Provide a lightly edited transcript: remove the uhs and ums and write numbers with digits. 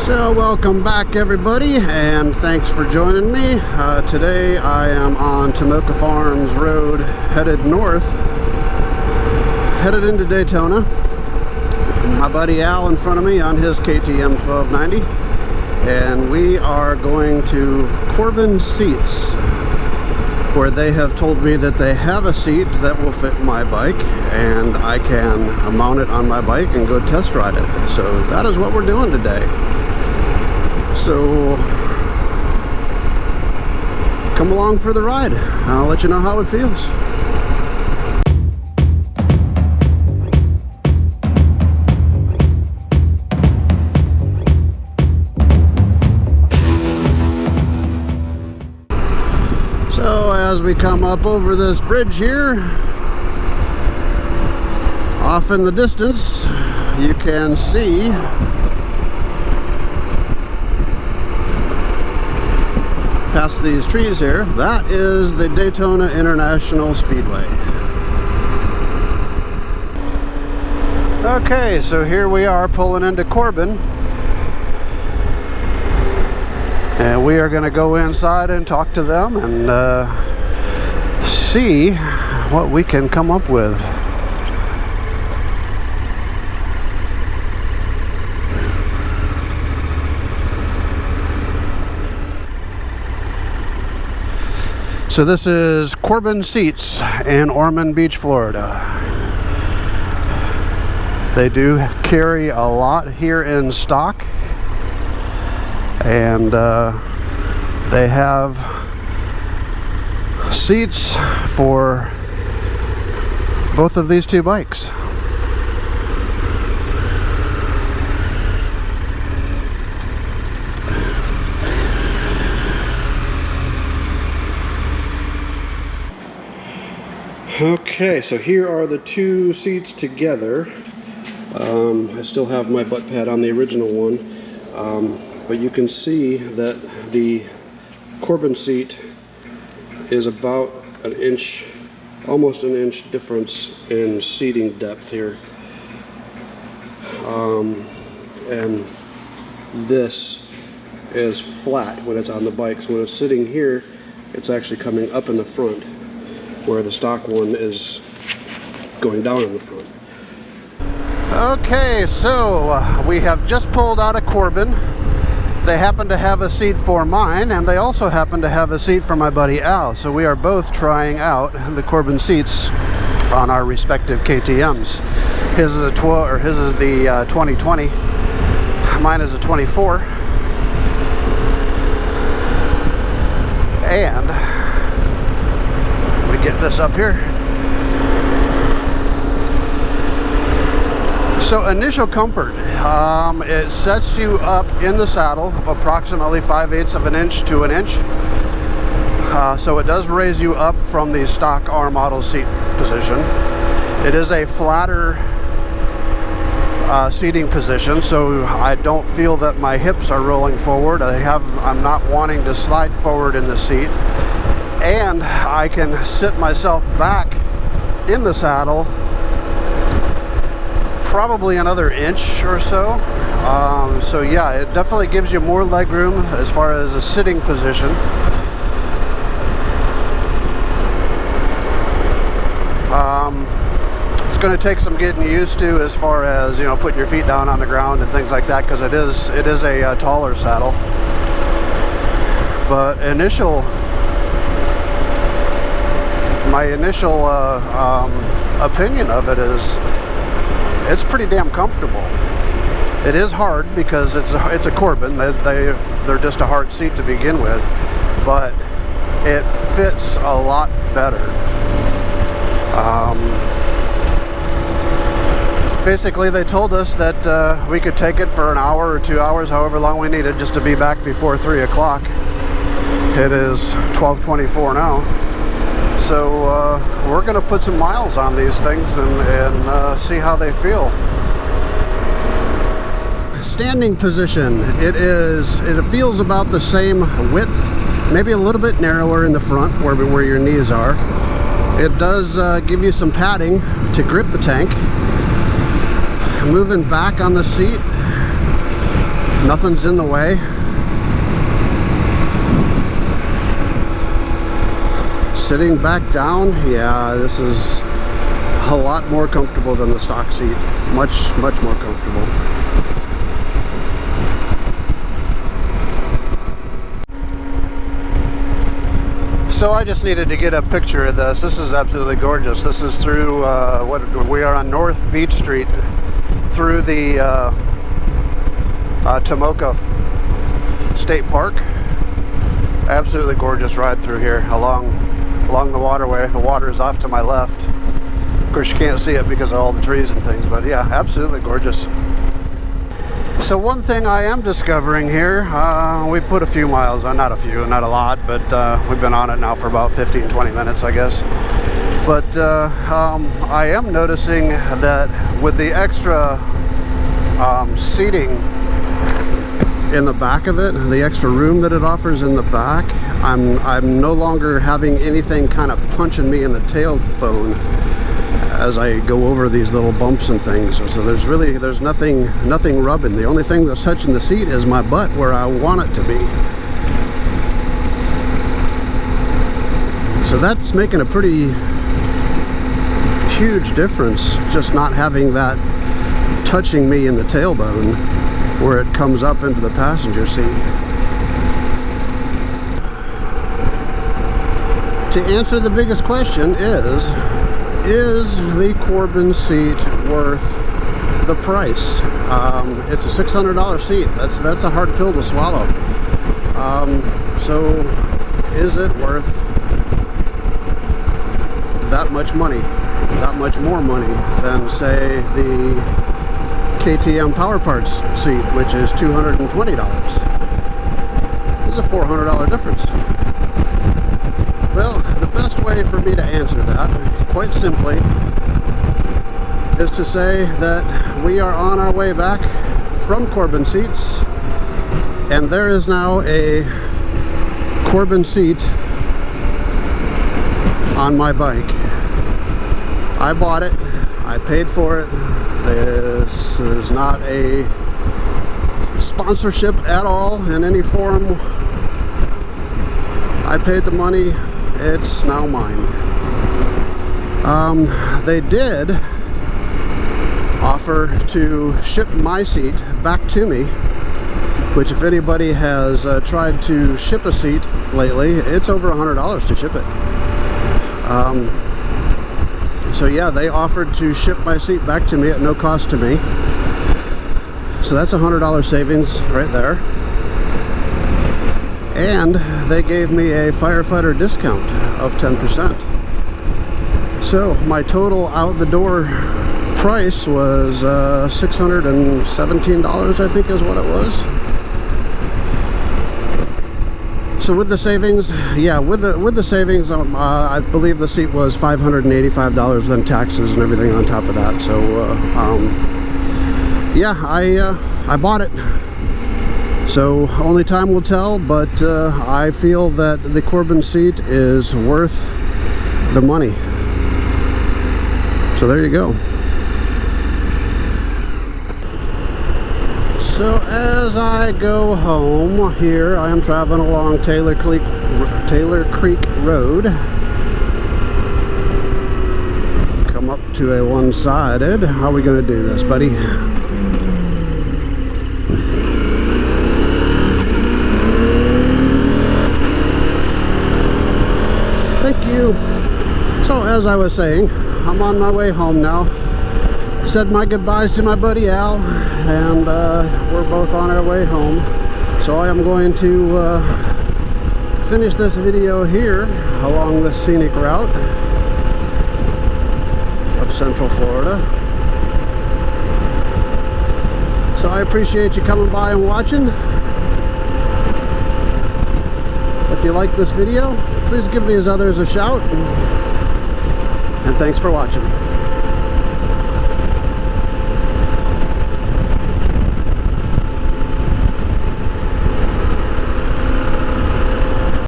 So welcome back everybody, and thanks for joining me. Today I am on Tomoka Farms Road, headed north, headed into Daytona. My buddy Al in front of me on his KTM 1290, and we are going to Corbin Seats, where they have told me that they have a seat that will fit my bike and I can mount it on my bike and go test ride it. So that is what we're doing today. So come along for the ride. I'll let you know how it feels. So as we come up over this bridge here, off in the distance, you can see past these trees here, that is the Daytona International Speedway. Okay, so here we are pulling into Corbin, and we are going to go inside and talk to them and see what we can come up with. So this is Corbin Seats in Ormond Beach, Florida. They do carry a lot here in stock, and they have seats for both of these two bikes. Okay, so here are the two seats together. I still have my butt pad on the original one, but you can see that the Corbin seat is about an inch, almost an inch difference in seating depth here. And this is flat when it's on the bike, so when it's sitting here, it's actually coming up in the front, where the stock one is going down in the front. Okay, so we have just pulled out of Corbin. They happen to have a seat for mine, and they also happen to have a seat for my buddy Al. So we are both trying out the Corbin seats on our respective KTMs. His is a his is the 2020. Mine is a 24. And get this up here. So initial comfort, it sets you up in the saddle approximately 5/8 of an inch to an inch. So it does raise you up from the stock R model seat position. It is a flatter seating position, so I don't feel that my hips are rolling forward. I'm not wanting to slide forward in the seat. And I can sit myself back in the saddle probably another inch or so. So yeah, it definitely gives you more leg room as far as a sitting position. It's going to take some getting used to as far as, you know, putting your feet down on the ground and things like that, because it is a taller saddle. But my initial opinion of it is it's pretty damn comfortable. It is hard because it's a Corbin. They're just a hard seat to begin with, but it fits a lot better. Basically, they told us that we could take it for an hour or 2 hours, however long we needed, just to be back before 3 o'clock. It is 12:24 now. So we're going to put some miles on these things and see how they feel. Standing position, it feels about the same width, maybe a little bit narrower in the front where your knees are. It does give you some padding to grip the tank. Moving back on the seat, Nothing's in the way. Sitting back down, yeah, this is a lot more comfortable than the stock seat. Much more comfortable. So I just needed to get a picture of this. This is absolutely gorgeous. This is through we are on North Beach Street, through the Tomoka State Park. Absolutely gorgeous ride through here along the waterway. The water is off to my left. Of course you can't see it because of all the trees and things, but yeah, absolutely gorgeous. So one thing I am discovering here, we put a few miles on, not a few, not a lot, but we've been on it now for about 15-20 minutes, I guess. But I am noticing that with the extra seating in the back of it, the extra room that it offers in the back, I'm no longer having anything kind of punching me in the tailbone as I go over these little bumps and things. So there's nothing rubbing. The only thing that's touching the seat is my butt where I want it to be. So that's making a pretty huge difference, just not having that touching me in the tailbone where it comes up into the passenger seat. To answer the biggest question is the Corbin seat worth the price? It's a $600 seat. That's a hard pill to swallow. So is it worth that much money, that much more money than, say, the KTM Power Parts seat, which is $220? There's a $400 difference. Well, the best way for me to answer that, quite simply, is to say that we are on our way back from Corbin seats, and there is now a Corbin seat on my bike. I bought it, I paid for it. This is not a sponsorship at all in any form. I paid the money, it's now mine. They did offer to ship my seat back to me, which, if anybody has tried to ship a seat lately, it's over $100 to ship it. So yeah, they offered to ship my seat back to me at no cost to me. So that's $100 savings right there. And they gave me a firefighter discount of 10%. So my total out the door price was $617, I think is what it was. So with the savings, yeah, with the savings, I believe the seat was $585, then taxes and everything on top of that. So yeah, I bought it. So only time will tell, but I feel that the Corbin seat is worth the money. So there you go. So as I go home here, I am traveling along Taylor Creek Road. Come up to a one-sided. How are we going to do this, buddy? Thank you. So as I was saying, I'm on my way home now. Said my goodbyes to my buddy Al, and we're both on our way home. So I am going to finish this video here along the scenic route of Central Florida. So I appreciate you coming by and watching. If you like this video, please give these others a shout, and thanks for watching.